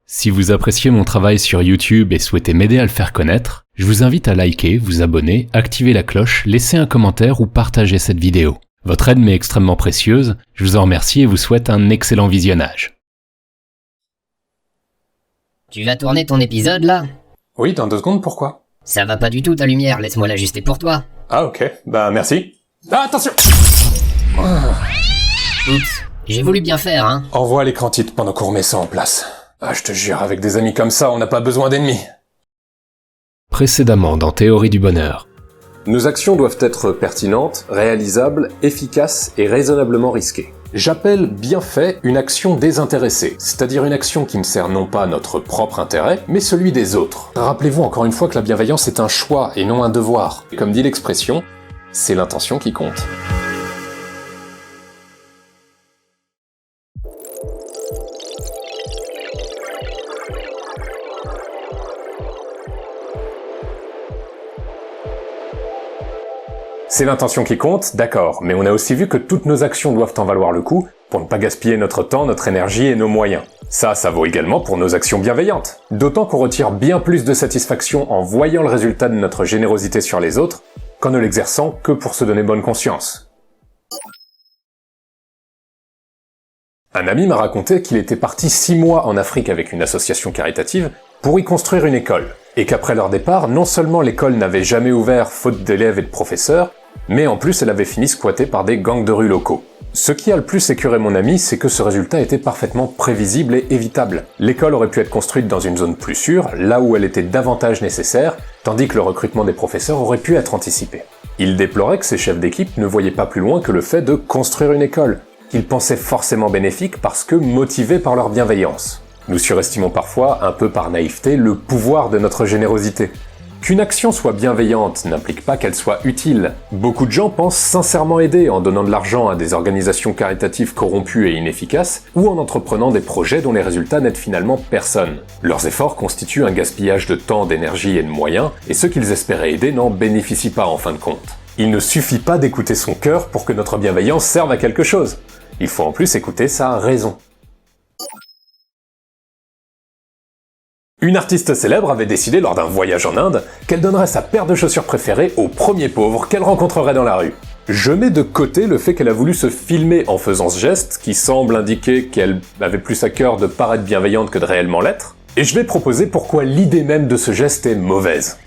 Si vous appréciez mon travail sur YouTube et souhaitez m'aider à le faire connaître, je vous invite à liker, vous abonner, activer la cloche, laisser un commentaire ou partager cette vidéo. Votre aide m'est extrêmement précieuse, je vous en remercie et vous souhaite un excellent visionnage. Tu vas tourner ton épisode là? Oui, dans 2 secondes, pourquoi? Ça va pas du tout ta lumière, laisse-moi l'ajuster pour toi. Ah ok, bah merci. Ah, attention! Oups, j'ai voulu bien faire, hein. Envoie l'écran titre pendant qu'on remet ça en place. Ah, je te jure, avec des amis comme ça, on n'a pas besoin d'ennemis. Précédemment dans Théorie du bonheur. Nos actions doivent être pertinentes, réalisables, efficaces et raisonnablement risquées. J'appelle bienfait une action désintéressée, c'est-à-dire une action qui ne sert non pas notre propre intérêt, mais celui des autres. Rappelez-vous encore une fois que la bienveillance est un choix et non un devoir. Et comme dit l'expression, c'est l'intention qui compte. C'est l'intention qui compte, d'accord, mais on a aussi vu que toutes nos actions doivent en valoir le coup pour ne pas gaspiller notre temps, notre énergie et nos moyens. Ça vaut également pour nos actions bienveillantes. D'autant qu'on retire bien plus de satisfaction en voyant le résultat de notre générosité sur les autres qu'en ne l'exerçant que pour se donner bonne conscience. Un ami m'a raconté qu'il était parti 6 mois en Afrique avec une association caritative pour y construire une école, et qu'après leur départ, non seulement l'école n'avait jamais ouvert faute d'élèves et de professeurs, mais en plus elle avait fini squattée par des gangs de rue locaux. Ce qui a le plus écœuré mon ami, c'est que ce résultat était parfaitement prévisible et évitable. L'école aurait pu être construite dans une zone plus sûre, là où elle était davantage nécessaire, tandis que le recrutement des professeurs aurait pu être anticipé. Il déplorait que ses chefs d'équipe ne voyaient pas plus loin que le fait de construire une école, qu'ils pensaient forcément bénéfique parce que motivés par leur bienveillance. Nous surestimons parfois, un peu par naïveté, le pouvoir de notre générosité. Qu'une action soit bienveillante n'implique pas qu'elle soit utile. Beaucoup de gens pensent sincèrement aider en donnant de l'argent à des organisations caritatives corrompues et inefficaces, ou en entreprenant des projets dont les résultats n'aident finalement personne. Leurs efforts constituent un gaspillage de temps, d'énergie et de moyens, et ceux qu'ils espéraient aider n'en bénéficient pas en fin de compte. Il ne suffit pas d'écouter son cœur pour que notre bienveillance serve à quelque chose. Il faut en plus écouter sa raison. Une artiste célèbre avait décidé lors d'un voyage en Inde qu'elle donnerait sa paire de chaussures préférée au premier pauvre qu'elle rencontrerait dans la rue. Je mets de côté le fait qu'elle a voulu se filmer en faisant ce geste, qui semble indiquer qu'elle avait plus à cœur de paraître bienveillante que de réellement l'être, et je vais proposer pourquoi l'idée même de ce geste est mauvaise.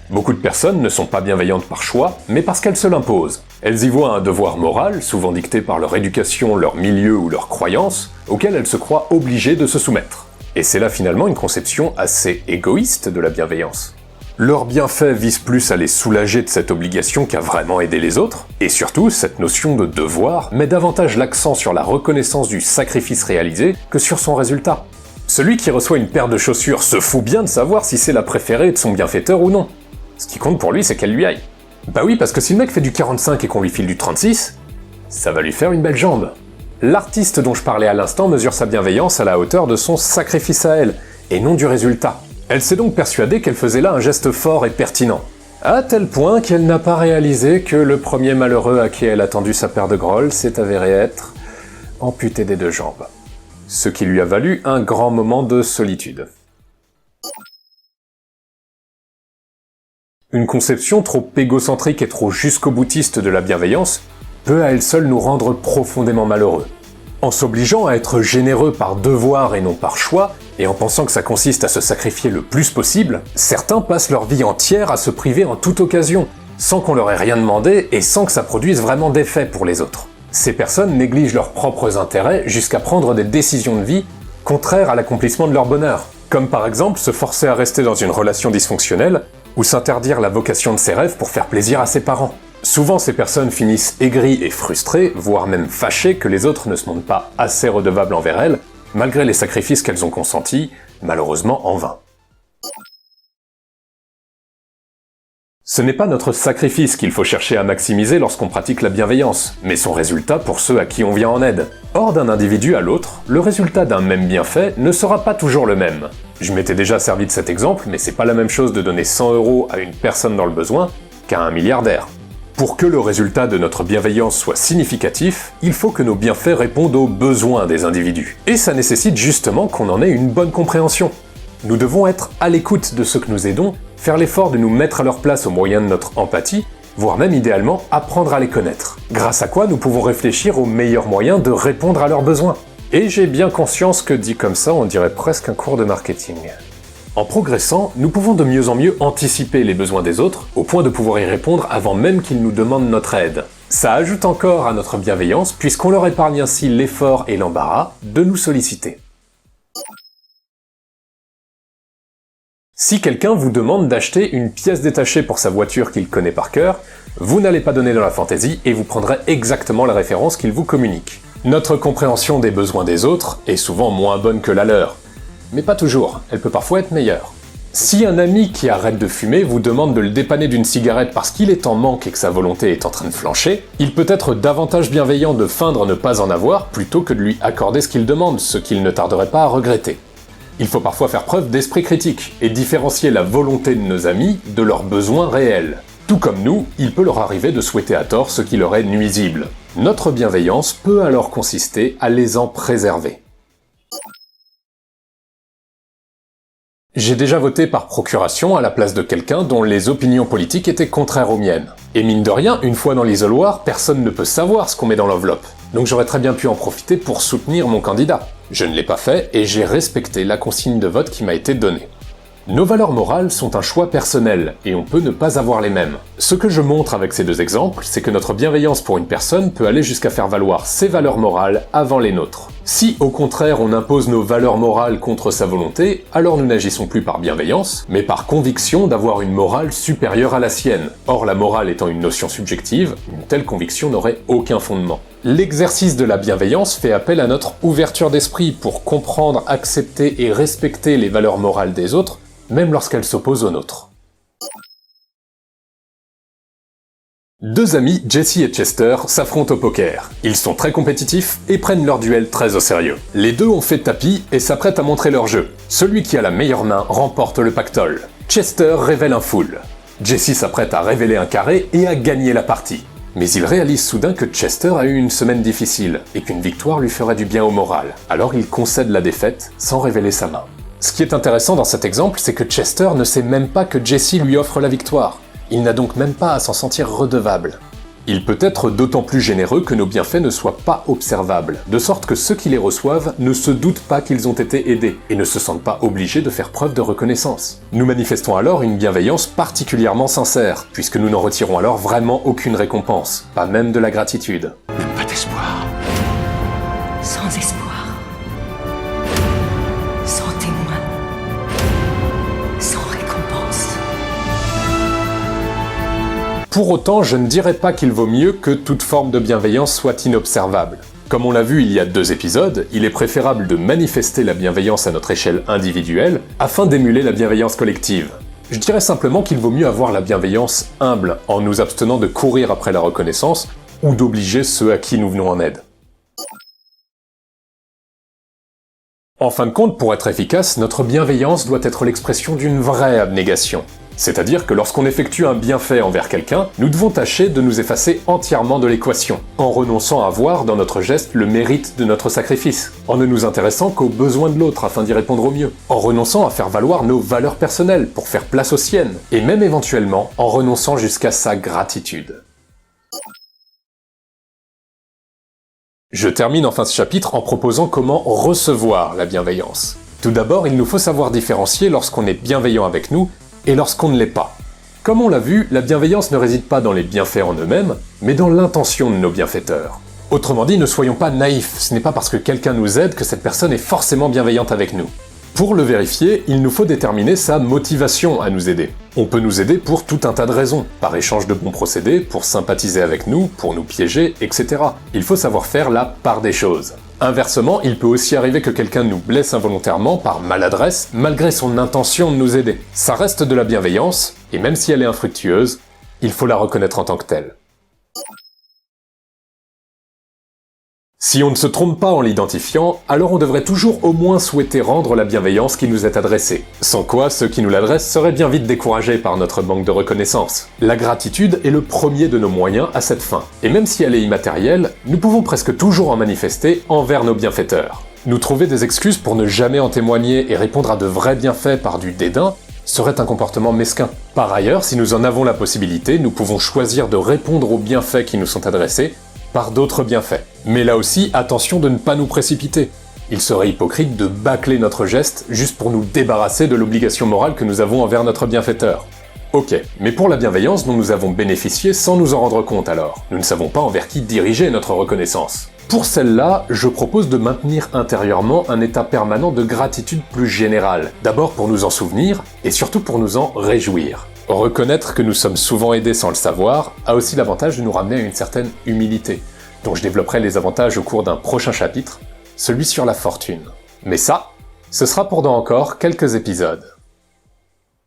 Beaucoup de personnes ne sont pas bienveillantes par choix, mais parce qu'elles se l'imposent. Elles y voient un devoir moral, souvent dicté par leur éducation, leur milieu ou leurs croyances, auquel elles se croient obligées de se soumettre. Et c'est là finalement une conception assez égoïste de la bienveillance. Leur bienfait vise plus à les soulager de cette obligation qu'à vraiment aider les autres, et surtout, cette notion de devoir met davantage l'accent sur la reconnaissance du sacrifice réalisé que sur son résultat. Celui qui reçoit une paire de chaussures se fout bien de savoir si c'est la préférée de son bienfaiteur ou non. Ce qui compte pour lui, c'est qu'elle lui aille. Bah oui, parce que si le mec fait du 45 et qu'on lui file du 36, ça va lui faire une belle jambe. L'artiste dont je parlais à l'instant mesure sa bienveillance à la hauteur de son sacrifice à elle, et non du résultat. Elle s'est donc persuadée qu'elle faisait là un geste fort et pertinent. À tel point qu'elle n'a pas réalisé que le premier malheureux à qui elle a tendu sa paire de grolles s'est avéré être amputé des 2 jambes. Ce qui lui a valu un grand moment de solitude. Une conception trop égocentrique et trop jusqu'au-boutiste de la bienveillance peut à elle seule nous rendre profondément malheureux. En s'obligeant à être généreux par devoir et non par choix, et en pensant que ça consiste à se sacrifier le plus possible, certains passent leur vie entière à se priver en toute occasion, sans qu'on leur ait rien demandé et sans que ça produise vraiment d'effet pour les autres. Ces personnes négligent leurs propres intérêts jusqu'à prendre des décisions de vie contraires à l'accomplissement de leur bonheur, comme par exemple se forcer à rester dans une relation dysfonctionnelle ou s'interdire la vocation de ses rêves pour faire plaisir à ses parents. Souvent, ces personnes finissent aigries et frustrées, voire même fâchées que les autres ne se montrent pas assez redevables envers elles, malgré les sacrifices qu'elles ont consentis, malheureusement en vain. Ce n'est pas notre sacrifice qu'il faut chercher à maximiser lorsqu'on pratique la bienveillance, mais son résultat pour ceux à qui on vient en aide. Or, d'un individu à l'autre, le résultat d'un même bienfait ne sera pas toujours le même. Je m'étais déjà servi de cet exemple, mais c'est pas la même chose de donner 100 € à une personne dans le besoin qu'à un milliardaire. Pour que le résultat de notre bienveillance soit significatif, il faut que nos bienfaits répondent aux besoins des individus. Et ça nécessite justement qu'on en ait une bonne compréhension. Nous devons être à l'écoute de ceux que nous aidons, faire l'effort de nous mettre à leur place au moyen de notre empathie, voire même idéalement apprendre à les connaître. Grâce à quoi nous pouvons réfléchir aux meilleurs moyens de répondre à leurs besoins. Et j'ai bien conscience que dit comme ça, on dirait presque un cours de marketing. En progressant, nous pouvons de mieux en mieux anticiper les besoins des autres, au point de pouvoir y répondre avant même qu'ils nous demandent notre aide. Ça ajoute encore à notre bienveillance, puisqu'on leur épargne ainsi l'effort et l'embarras de nous solliciter. Si quelqu'un vous demande d'acheter une pièce détachée pour sa voiture qu'il connaît par cœur, vous n'allez pas donner dans la fantaisie et vous prendrez exactement la référence qu'il vous communique. Notre compréhension des besoins des autres est souvent moins bonne que la leur. Mais pas toujours, elle peut parfois être meilleure. Si un ami qui arrête de fumer vous demande de le dépanner d'une cigarette parce qu'il est en manque et que sa volonté est en train de flancher, il peut être davantage bienveillant de feindre ne pas en avoir plutôt que de lui accorder ce qu'il demande, ce qu'il ne tarderait pas à regretter. Il faut parfois faire preuve d'esprit critique et différencier la volonté de nos amis de leurs besoins réels. Tout comme nous, il peut leur arriver de souhaiter à tort ce qui leur est nuisible. Notre bienveillance peut alors consister à les en préserver. J'ai déjà voté par procuration à la place de quelqu'un dont les opinions politiques étaient contraires aux miennes. Et mine de rien, une fois dans l'isoloir, personne ne peut savoir ce qu'on met dans l'enveloppe. Donc j'aurais très bien pu en profiter pour soutenir mon candidat. Je ne l'ai pas fait et j'ai respecté la consigne de vote qui m'a été donnée. Nos valeurs morales sont un choix personnel, et on peut ne pas avoir les mêmes. Ce que je montre avec ces deux exemples, c'est que notre bienveillance pour une personne peut aller jusqu'à faire valoir ses valeurs morales avant les nôtres. Si, au contraire, on impose nos valeurs morales contre sa volonté, alors nous n'agissons plus par bienveillance, mais par conviction d'avoir une morale supérieure à la sienne. Or, la morale étant une notion subjective, une telle conviction n'aurait aucun fondement. L'exercice de la bienveillance fait appel à notre ouverture d'esprit pour comprendre, accepter et respecter les valeurs morales des autres, même lorsqu'elles s'opposent aux nôtres. Deux amis, Jesse et Chester, s'affrontent au poker. Ils sont très compétitifs et prennent leur duel très au sérieux. Les deux ont fait tapis et s'apprêtent à montrer leur jeu. Celui qui a la meilleure main remporte le pactole. Chester révèle un full. Jesse s'apprête à révéler un carré et à gagner la partie. Mais il réalise soudain que Chester a eu une semaine difficile et qu'une victoire lui ferait du bien au moral. Alors il concède la défaite sans révéler sa main. Ce qui est intéressant dans cet exemple, c'est que Chester ne sait même pas que Jesse lui offre la victoire. Il n'a donc même pas à s'en sentir redevable. Il peut être d'autant plus généreux que nos bienfaits ne soient pas observables, de sorte que ceux qui les reçoivent ne se doutent pas qu'ils ont été aidés, et ne se sentent pas obligés de faire preuve de reconnaissance. Nous manifestons alors une bienveillance particulièrement sincère, puisque nous n'en retirons alors vraiment aucune récompense, pas même de la gratitude. Même pas d'espoir. Sans espoir. Sans témoin. Sans récompense. Pour autant, je ne dirais pas qu'il vaut mieux que toute forme de bienveillance soit inobservable. Comme on l'a vu il y a 2 épisodes, il est préférable de manifester la bienveillance à notre échelle individuelle afin d'émuler la bienveillance collective. Je dirais simplement qu'il vaut mieux avoir la bienveillance humble, en nous abstenant de courir après la reconnaissance ou d'obliger ceux à qui nous venons en aide. En fin de compte, pour être efficace, notre bienveillance doit être l'expression d'une vraie abnégation. C'est-à-dire que lorsqu'on effectue un bienfait envers quelqu'un, nous devons tâcher de nous effacer entièrement de l'équation, en renonçant à voir dans notre geste le mérite de notre sacrifice, en ne nous intéressant qu'aux besoins de l'autre afin d'y répondre au mieux, en renonçant à faire valoir nos valeurs personnelles pour faire place aux siennes, et même éventuellement en renonçant jusqu'à sa gratitude. Je termine enfin ce chapitre en proposant comment recevoir la bienveillance. Tout d'abord, il nous faut savoir différencier lorsqu'on est bienveillant avec nous et lorsqu'on ne l'est pas. Comme on l'a vu, la bienveillance ne réside pas dans les bienfaits en eux-mêmes, mais dans l'intention de nos bienfaiteurs. Autrement dit, ne soyons pas naïfs, ce n'est pas parce que quelqu'un nous aide que cette personne est forcément bienveillante avec nous. Pour le vérifier, il nous faut déterminer sa motivation à nous aider. On peut nous aider pour tout un tas de raisons, par échange de bons procédés, pour sympathiser avec nous, pour nous piéger, etc. Il faut savoir faire la part des choses. Inversement, il peut aussi arriver que quelqu'un nous blesse involontairement par maladresse, malgré son intention de nous aider. Ça reste de la bienveillance, et même si elle est infructueuse, il faut la reconnaître en tant que telle. Si on ne se trompe pas en l'identifiant, alors on devrait toujours au moins souhaiter rendre la bienveillance qui nous est adressée. Sans quoi, ceux qui nous l'adressent seraient bien vite découragés par notre manque de reconnaissance. La gratitude est le premier de nos moyens à cette fin. Et même si elle est immatérielle, nous pouvons presque toujours en manifester envers nos bienfaiteurs. Nous trouver des excuses pour ne jamais en témoigner et répondre à de vrais bienfaits par du dédain serait un comportement mesquin. Par ailleurs, si nous en avons la possibilité, nous pouvons choisir de répondre aux bienfaits qui nous sont adressés par d'autres bienfaits. Mais là aussi, attention de ne pas nous précipiter. Il serait hypocrite de bâcler notre geste juste pour nous débarrasser de l'obligation morale que nous avons envers notre bienfaiteur. Ok, mais pour la bienveillance dont nous avons bénéficié sans nous en rendre compte alors, nous ne savons pas envers qui diriger notre reconnaissance. Pour celle-là, je propose de maintenir intérieurement un état permanent de gratitude plus générale, d'abord pour nous en souvenir, et surtout pour nous en réjouir. Reconnaître que nous sommes souvent aidés sans le savoir a aussi l'avantage de nous ramener à une certaine humilité, dont je développerai les avantages au cours d'un prochain chapitre, celui sur la fortune. Mais ça, ce sera pour dans encore quelques épisodes.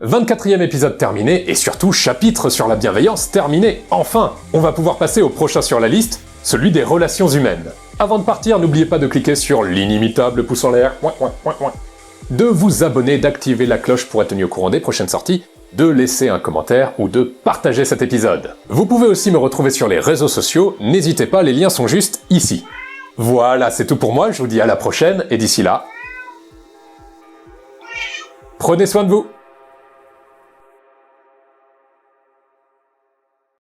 24e épisode terminé, et surtout chapitre sur la bienveillance terminé, enfin! On va pouvoir passer au prochain sur la liste, celui des relations humaines. Avant de partir, n'oubliez pas de cliquer sur l'inimitable pouce en l'air, de vous abonner, d'activer la cloche pour être tenu au courant des prochaines sorties, de laisser un commentaire ou de partager cet épisode. Vous pouvez aussi me retrouver sur les réseaux sociaux, n'hésitez pas, les liens sont juste ici. Voilà, c'est tout pour moi, je vous dis à la prochaine, et d'ici là, prenez soin de vous!